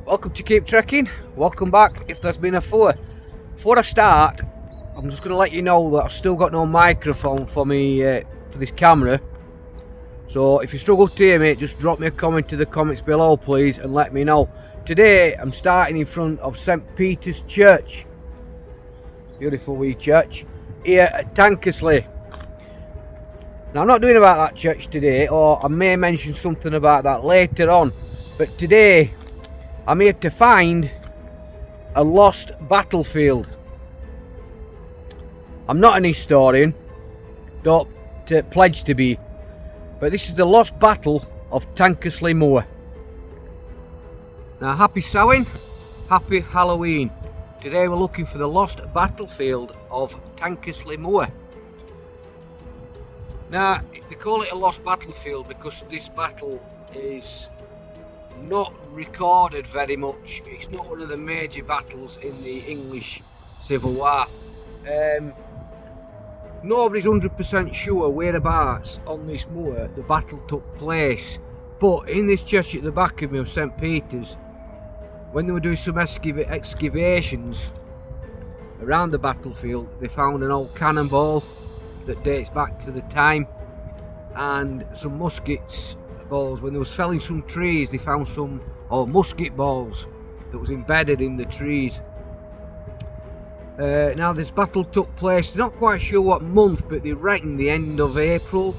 Welcome to Keep Trekking. Welcome back if there's been a four. Before I start, I'm just going to let you know that I've still got no microphone for me for this camera. So if you struggle to hear me, just drop me a comment to the comments below please and let me know. Today I'm starting in front of St. Peter's Church. Beautiful wee church here at Tankesley. Now I'm not doing about that church today, or I may mention something about that later on, but today I'm here to find a lost battlefield. I'm not an historian, don't pledge to be, but this is the lost battle of Tankesley Moor. Now happy Samhain, happy Halloween. Today we're looking for the lost battlefield of Tankesley Moor. Now they call it a lost battlefield because this battle is not recorded very much. It's not one of the major battles in the English Civil War. Nobody's 100% sure whereabouts on this moor the battle took place, but in this church at the back of me of St. Peter's, when they were doing some excavations around the battlefield, they found an old cannonball that dates back to the time, and some muskets balls. When they was felling some trees, they found some musket balls that was embedded in the trees. Now this battle took place, they're not quite sure what month, but they reckon the end of April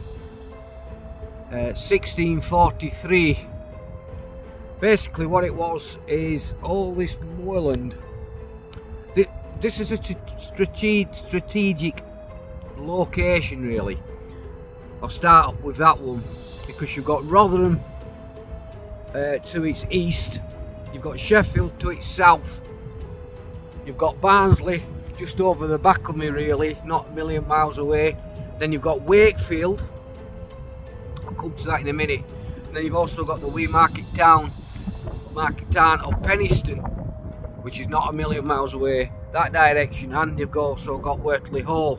1643. Basically what it was is all this moorland. This is a strategic location really. I'll start up with that one because you've got Rotherham to its east, you've got Sheffield to its south, you've got Barnsley just over the back of me really, not a million miles away, then you've got Wakefield, I'll come to that in a minute, and then you've also got the wee market town of Penistone, which is not a million miles away that direction, and you've also got Wortley Hall.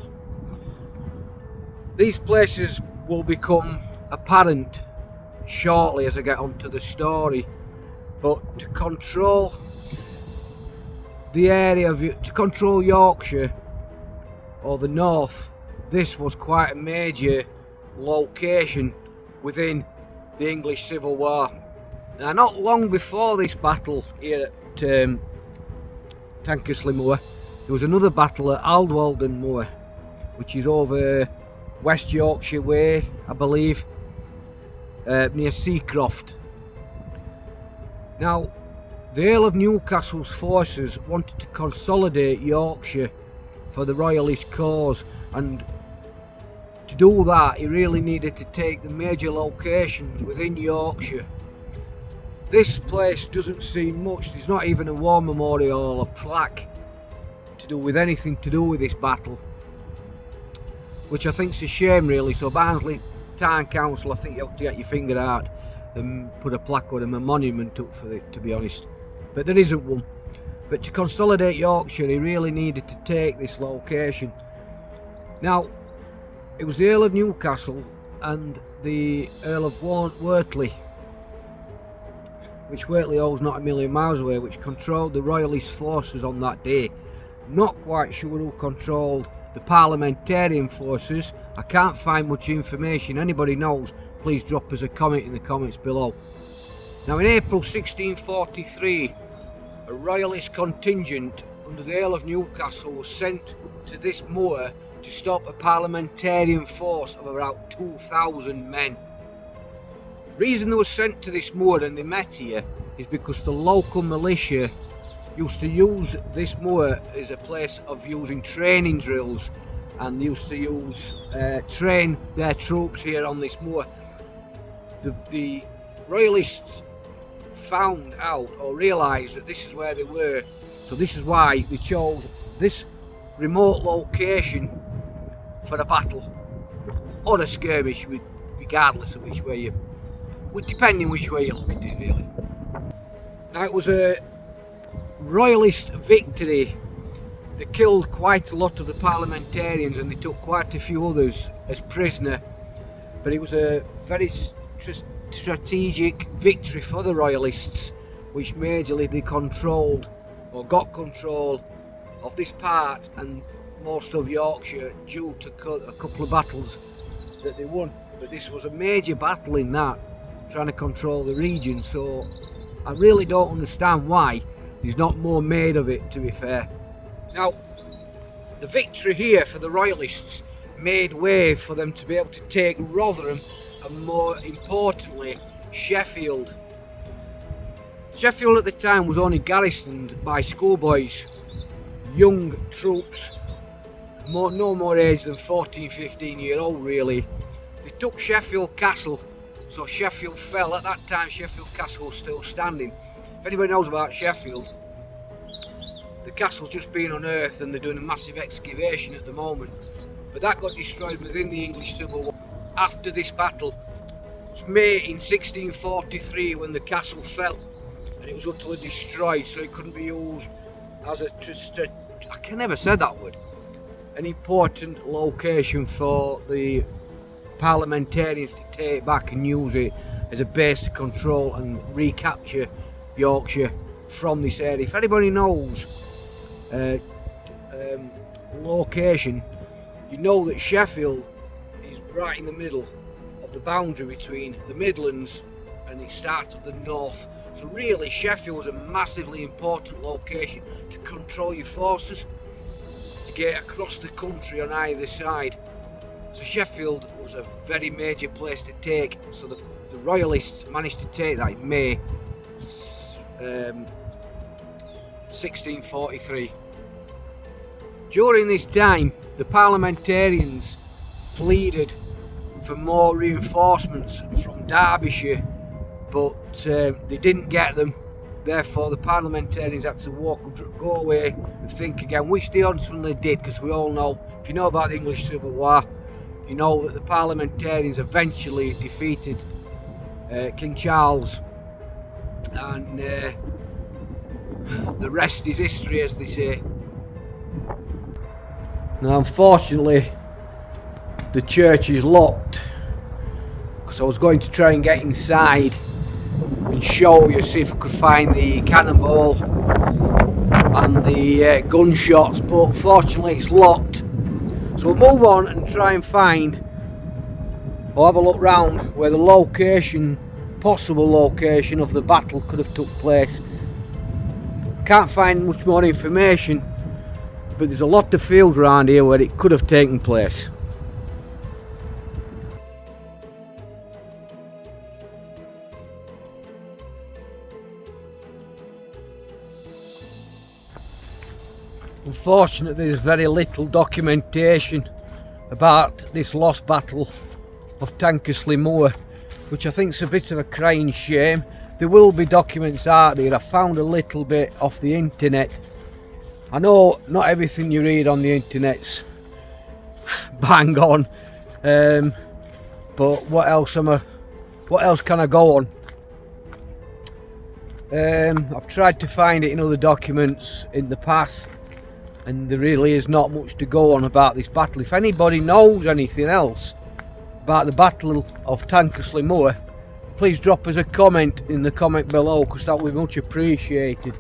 These places will become apparent shortly as I get onto the story, but to control the area to control Yorkshire or the north, this was quite a major location within the English Civil War. Now not long before this battle here at Tankesley Moor, there was another battle at Aldwalden Moor, which is over West Yorkshire way, I believe, near Seacroft. Now the Earl of Newcastle's forces wanted to consolidate Yorkshire for the royalist cause, and to do that he really needed to take the major locations within Yorkshire. This place doesn't see much, there's not even a war memorial or a plaque to do with anything to do with this battle, which I think is a shame really. So Barnsley Town Council, I think you have to get your finger out and put a plaque or a monument up for it, to be honest, but there isn't one. But to consolidate Yorkshire he really needed to take this location. Now it was the Earl of Newcastle and the Earl of Wortley, which Wortley Hall's not a million miles away, which controlled the royalist forces on that day. Not quite sure who controlled the parliamentarian forces. I can't find much information. Anybody knows, please drop us a comment in the comments below. Now in April 1643, a royalist contingent under the Earl of Newcastle was sent to this moor to stop a parliamentarian force of about 2,000 men. The reason they were sent to this moor and they met here is because the local militia used to use this moor as a place of using training drills, and used to train their troops here on this moor. The royalists found out or realised that this is where they were, so this is why they chose this remote location for a battle or a skirmish, regardless of which way you, depending which way you look at it really. Now it was a royalist victory. They killed quite a lot of the parliamentarians and they took quite a few others as prisoner, but it was a very strategic victory for the royalists which majorly they controlled or got control of this part and most of Yorkshire due to a couple of battles that they won. But this was a major battle in that, trying to control the region, so I really don't understand why there's not more made of it, to be fair. Now, the victory here for the Royalists made way for them to be able to take Rotherham and, more importantly, Sheffield. Sheffield at the time was only garrisoned by schoolboys, young troops, no more age than 14-15-year-old really. They took Sheffield Castle, so Sheffield fell. At that time Sheffield Castle was still standing. If anybody knows about Sheffield, the castle's just been unearthed and they're doing a massive excavation at the moment. But that got destroyed within the English Civil War. After this battle, it was May in 1643 when the castle fell and it was utterly destroyed, so it couldn't be used as I can never say that word, an important location for the parliamentarians to take back and use it as a base to control and recapture Yorkshire from this area. If anybody knows location, you know that Sheffield is right in the middle of the boundary between the Midlands and it starts of the north. So really Sheffield was a massively important location to control your forces, to get across the country on either side. So Sheffield was a very major place to take, so the Royalists managed to take that in May 1643. During this time, the parliamentarians pleaded for more reinforcements from Derbyshire, but they didn't get them. Therefore the parliamentarians had to go away and think again, which they ultimately did, because we all know, if you know about the English Civil War, you know that the parliamentarians eventually defeated King Charles, and the rest is history, as they say. Now unfortunately the church is locked, because I was going to try and get inside and show you, see if I could find the cannonball and the gunshots, but fortunately it's locked. So we'll move on and try and find, or have a look round where the location, possible location of the battle could have took place. Can't find much more information, but there's a lot of fields around here where it could have taken place. Unfortunately, there's very little documentation about this lost battle of Tankesley Moor, which I think is a bit of a crying shame. There will be documents out there. I found a little bit off the internet. I know not everything you read on the internet's bang on, but what else can I go on? I've tried to find it in other documents in the past, and there really is not much to go on about this battle. If anybody knows anything else about the Battle of Tankesley Moor, please drop us a comment in the comment below, because that would be much appreciated.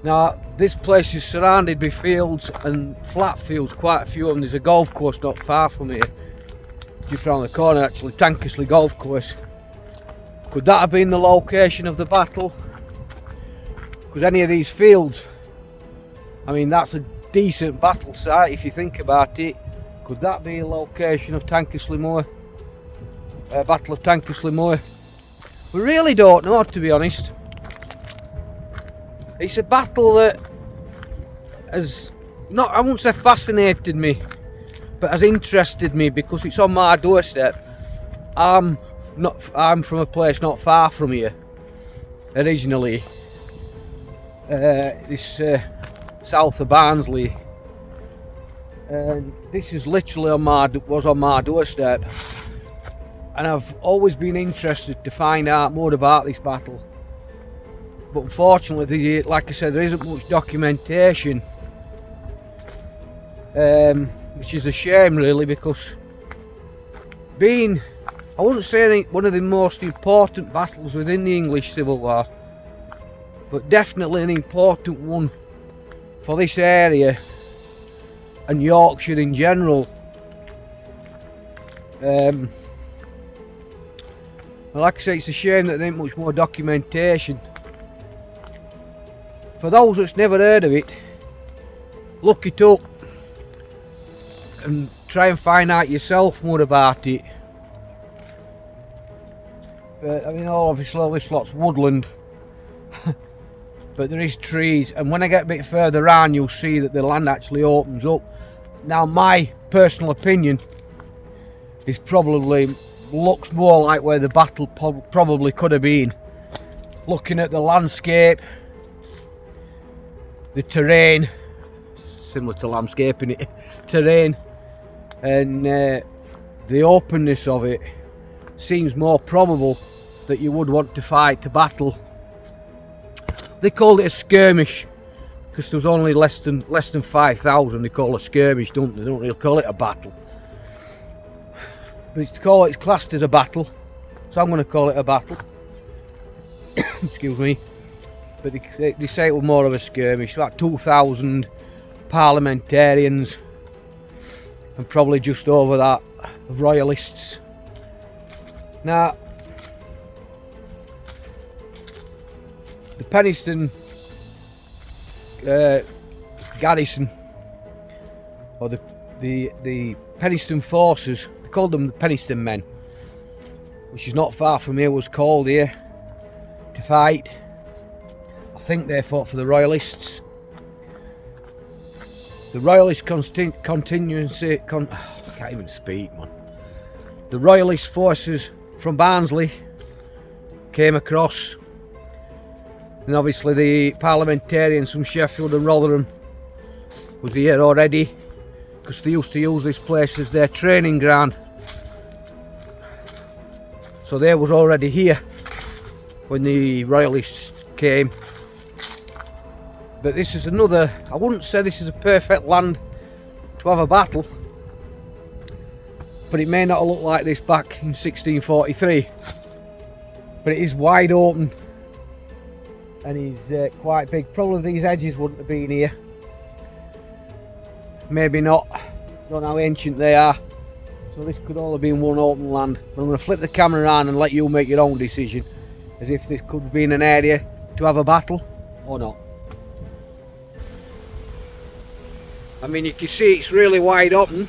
Now this place is surrounded by fields and flat fields, quite a few of them. There's a golf course not far from here, just around the corner actually, Tankesley Golf Course. Could that have been the location of the battle? Because any of these fields, I mean, that's a decent battle site if you think about it. Could that be a location of Tankesley Moor? Battle of Tankesley Moor? We really don't know, to be honest. It's a battle that has not, I won't say fascinated me, but has interested me, because it's on my doorstep. I'm from a place not far from here originally. This south of Barnsley, and this is literally was on my doorstep, and I've always been interested to find out more about this battle, but unfortunately, like I said, there isn't much documentation, which is a shame really, because being, I wouldn't say one of the most important battles within the English Civil War, but definitely an important one for this area and Yorkshire in general. Like I say, it's a shame that there ain't much more documentation. For those that's never heard of it, look it up and try and find out yourself more about it. But I mean, obviously all this lot's woodland, but there is trees, and when I get a bit further on you'll see that the land actually opens up. Now my personal opinion is probably looks more like where the battle probably could have been. Looking at the landscape, the terrain, similar to landscaping it, terrain, and the openness of it, seems more probable that you would want to fight to battle. They called it a skirmish because there was only less than 5,000. They call it a skirmish, don't they? They don't really call it a battle. But it's classed as a battle, so I'm going to call it a battle. Excuse me. But they say it was more of a skirmish. About 2,000 parliamentarians and probably just over that of royalists. Now, the Penistone garrison, or the Penistone forces, they called them the Penistone men, which is not far from here, was called here to fight. I think they fought for the royalists. The royalist contingency, I can't even speak, man. The royalist forces from Barnsley came across, and obviously the parliamentarians from Sheffield and Rotherham was here already, because they used to use this place as their training ground. So they was already here when the royalists came. But this is another, I wouldn't say this is a perfect land to have a battle, but it may not look like this back in 1643. But it is wide open and is quite big. Probably these edges wouldn't have been here. Maybe not. Don't know how ancient they are. So this could all have been one open land. But I'm going to flip the camera around and let you make your own decision as if this could have been an area to have a battle or not. I mean, you can see it's really wide open.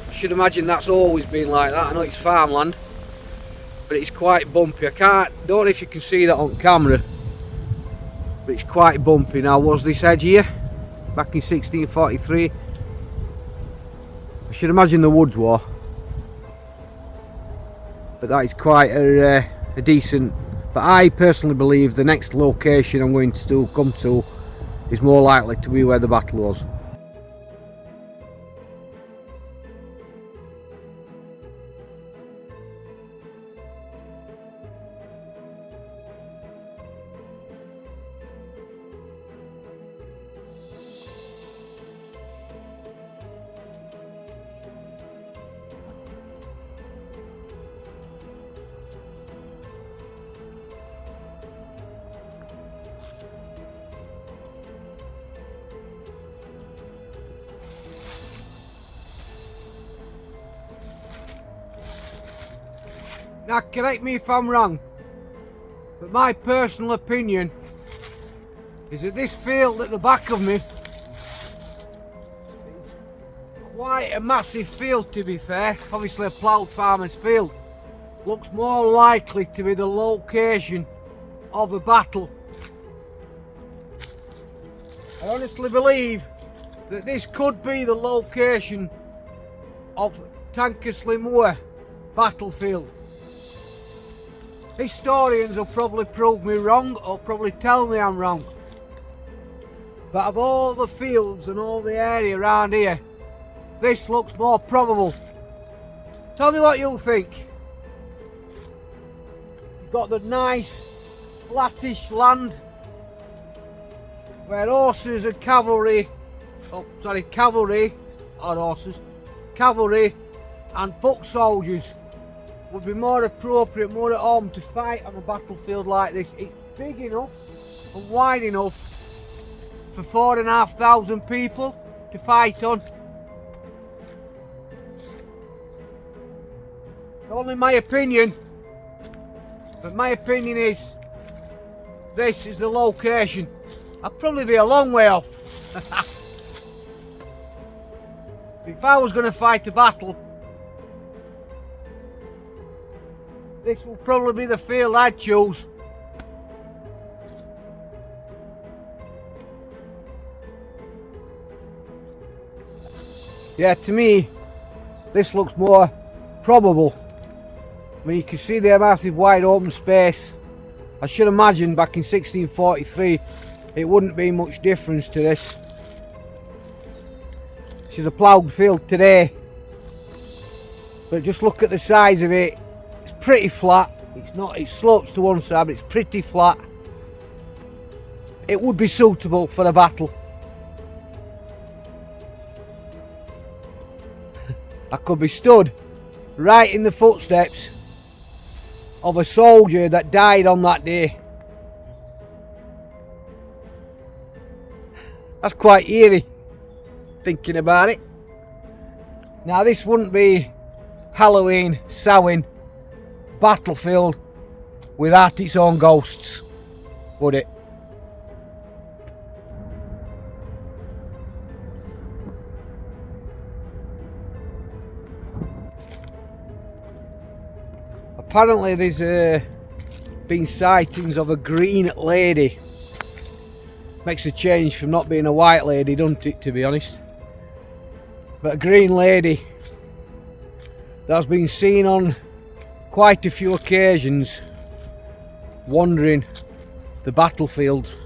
I should imagine that's always been like that. I know it's farmland, but it's quite bumpy. Don't know if you can see that on camera, but it's quite bumpy. Now, was this edge here back in 1643? I should imagine the woods were, but that is quite a decent. But I personally believe the next location I'm going to come to is more likely to be where the battle was. Now, correct me if I'm wrong, but my personal opinion is that this field at the back of me is quite a massive field, to be fair. Obviously a ploughed farmer's field. Looks more likely to be the location of a battle. I honestly believe that this could be the location of Tankesley Moor battlefield. Historians will probably prove me wrong or probably tell me I'm wrong. But of all the fields and all the area around here, this looks more probable. Tell me what you think. You've got the nice flattish land where horses and cavalry, cavalry and foot soldiers would be more appropriate, more at home to fight on a battlefield like this. It's big enough and wide enough for 4,500 people to fight on. It's only my opinion, but my opinion is this is the location. I'll probably be a long way off. If I was going to fight a battle, this will probably be the field I'd choose. Yeah, to me, this looks more probable. I mean, you can see the massive wide open space. I should imagine back in 1643, it wouldn't be much difference to this. This is a ploughed field today, but just look at the size of it. It's pretty flat. It slopes to one side, but it's pretty flat. It would be suitable for a battle. I could be stood right in the footsteps of a soldier that died on that day. That's quite eerie, thinking about it. Now, this wouldn't be Halloween, Samhain, battlefield without its own ghosts, would it? Apparently there's been sightings of a green lady. Makes a change from not being a white lady, doesn't it, to be honest? But a green lady that's been seen on quite a few occasions wandering the battlefield.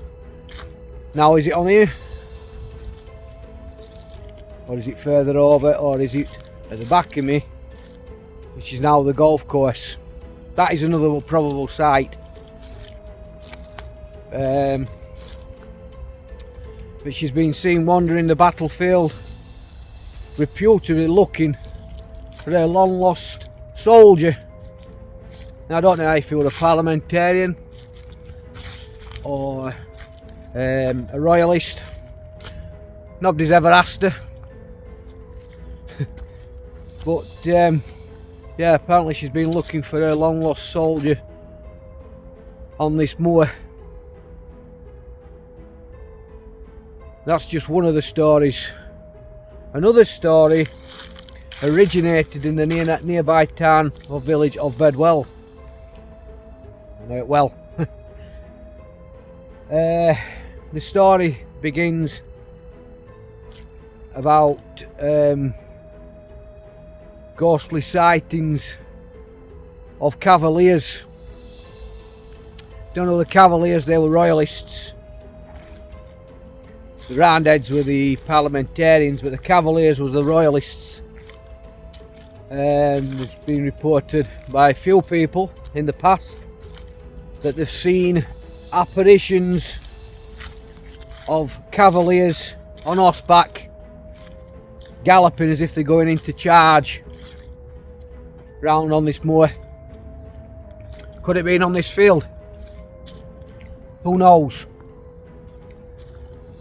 Now, is it on here? Or is it further over? Or is it at the back of me, which is now the golf course? That is another probable site. But she's been seen wandering the battlefield, reputedly looking for a long lost soldier. Now, I don't know if he was a parliamentarian or a royalist. Nobody's ever asked her. But yeah, apparently she's been looking for her long lost soldier on this moor. That's just one of the stories. Another story originated in the nearby town or village of Bedwell. I know it well. The story begins about ghostly sightings of Cavaliers. Don't know the Cavaliers, they were royalists. The Roundheads were the parliamentarians, but the Cavaliers were the royalists. And it's been reported by a few people in the past that they've seen apparitions of Cavaliers on horseback galloping as if they're going into charge round on this moor. Could it have been on this field? Who knows?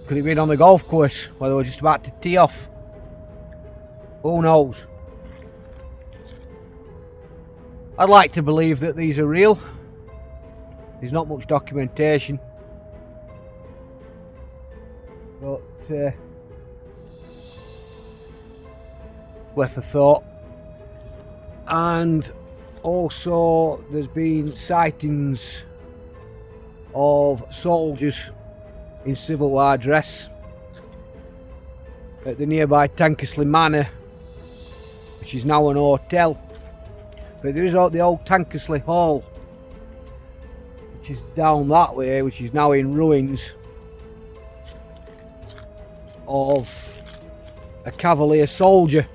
Could it have been on the golf course where they were just about to tee off? Who knows? I'd like to believe that these are real. There's not much documentation, but worth a thought. And also there's been sightings of soldiers in Civil War dress at the nearby Tankesley Manor, which is now an hotel. But there is the old Tankesley Hall, which is down that way, which is now in ruins, of a Cavalier soldier.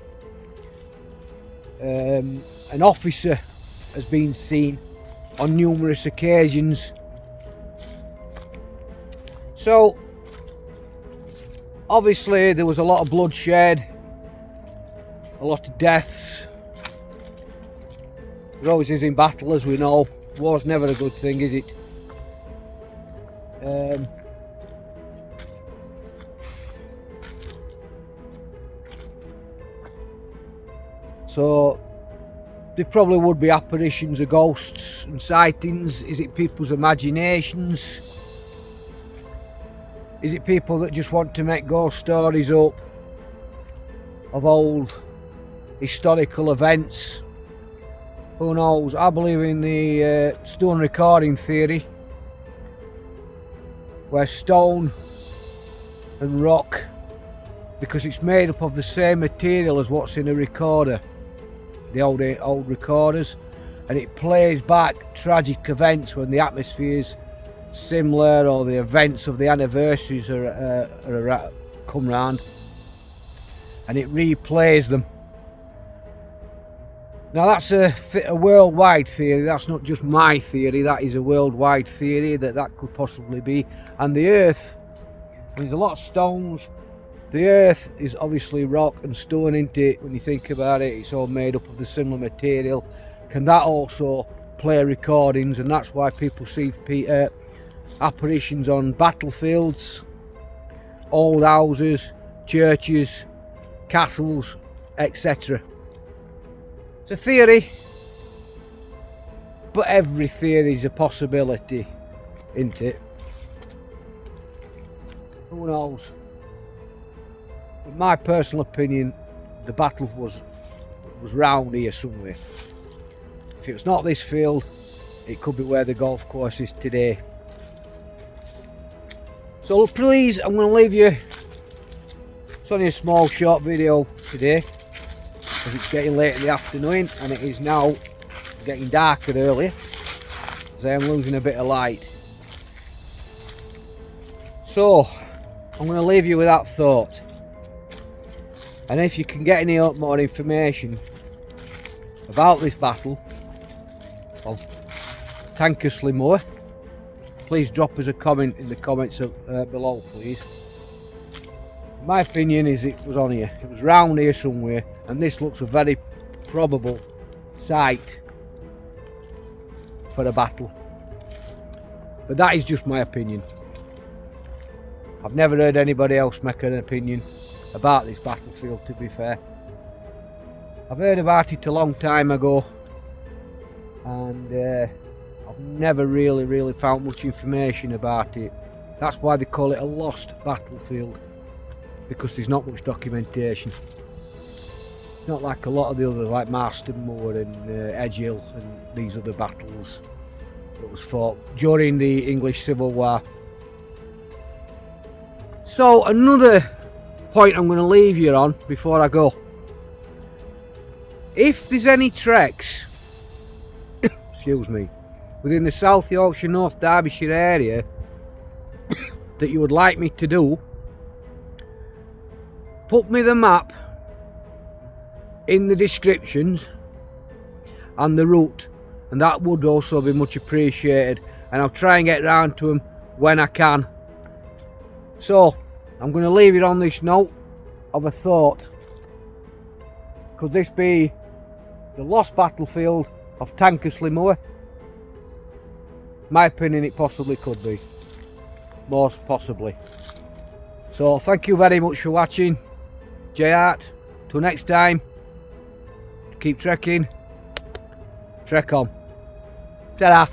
An officer has been seen on numerous occasions. So obviously there was a lot of bloodshed, a lot of deaths. There always is in battle, as we know. War's never a good thing, is it? So there probably would be apparitions of ghosts and sightings. Is it people's imaginations? Is it people that just want to make ghost stories up of old historical events? Who knows? I believe in the stone recording theory, where stone and rock, because it's made up of the same material as what's in a recorder, the old recorders, and it plays back tragic events when the atmosphere's similar, or the events of the anniversaries are come round, and it replays them. Now that's a worldwide theory. That's not just my theory, that is a worldwide theory that could possibly be. And the earth, there's a lot of stones. The earth is obviously rock and stone, isn't it? When you think about it, it's all made up of the similar material. Can that also play recordings? And that's why people see apparitions on battlefields, old houses, churches, castles, etc. It's a theory, but every theory is a possibility, isn't it? Who knows? In my personal opinion, the battle was round here somewhere. If it's not this field, it could be where the golf course is today. So please, I'm going to leave you. It's only a small short video today, because it's getting late in the afternoon and it is now getting darker earlier, as I am losing a bit of light. So I'm going to leave you with that thought. And if you can get any more information about this battle of Tankesley Moor, please drop us a comment in the comments below, please. My opinion is it was on here. It was round here somewhere, and this looks a very probable site for a battle. But that is just my opinion. I've never heard anybody else make an opinion about this battlefield, to be fair. I've heard about it a long time ago, and I've never really found much information about it. That's why they call it a lost battlefield, because there's not much documentation. It's not like a lot of the others, like Marston Moor and Edge Hill and these other battles that was fought during the English Civil War. So another point I'm going to leave you on before I go. If there's any treks excuse me, within the South Yorkshire, North Derbyshire area that you would like me to do, put me the map in the descriptions and the route, and that would also be much appreciated, and I'll try and get round to them when I can. So I'm going to leave it on this note of a thought. Could this be the lost battlefield of Tankesley Moor? My opinion, it possibly could be. Most possibly. So thank you very much for watching. J-Art. Till next time. Keep trekking. Trek on. Ta-da.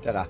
Ta-da.